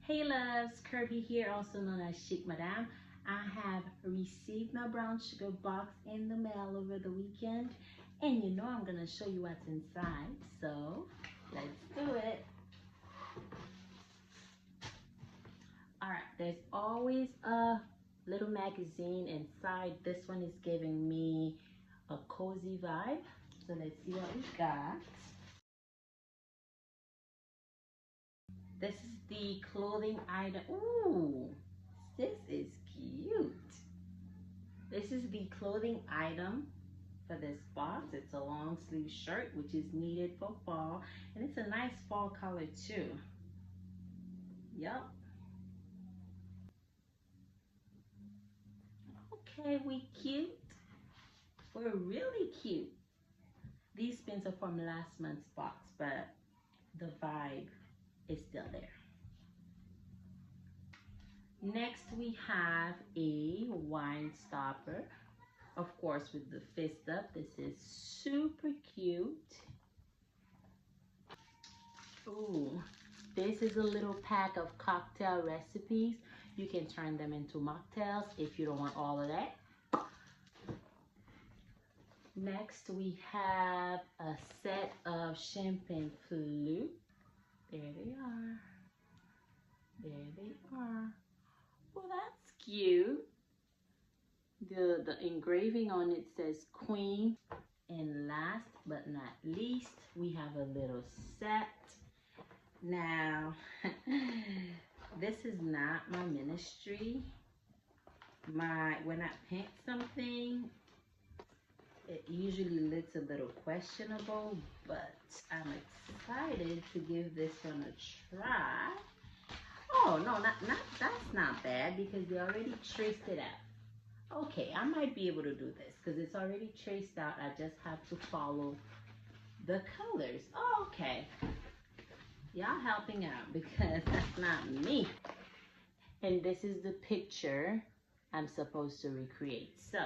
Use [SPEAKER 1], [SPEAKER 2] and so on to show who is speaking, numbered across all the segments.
[SPEAKER 1] Hey loves, Kirby here, also known as Chic Madame. I have received my brown sugar box in the mail over the weekend, and you know I'm gonna show you what's inside, so let's do it. Alright, there's always a little magazine inside. This one is giving me a cozy vibe, so let's see what we got. This is the clothing item. Ooh, this is cute. This is the clothing item for this box. It's a long sleeve shirt, which is needed for fall. And it's a nice fall color too. Yup. Okay, we cute. We're really cute. These pins are from last month's box, but the vibe is still there. Next we have a wine stopper, of course with the fist up. This is super cute. Ooh, this is a little pack of cocktail recipes. You can turn them into mocktails if you don't want all of that. Next we have a set of champagne flute. There they are. There they are. Well, that's cute. The engraving on it says Queen. And last but not least, we have a little set. Now, this is not my ministry. When I paint something, it usually looks a little questionable, but I'm excited to give this one a try. Oh, no, that's not bad because they already traced it out. Okay, I might be able to do this because it's already traced out. I just have to follow the colors. Oh, okay. Y'all helping out because that's not me. And this is the picture I'm supposed to recreate. So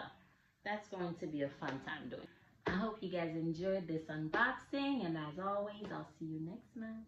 [SPEAKER 1] that's going to be a fun time doing. I hope you guys enjoyed this unboxing, and as always, I'll see you next month.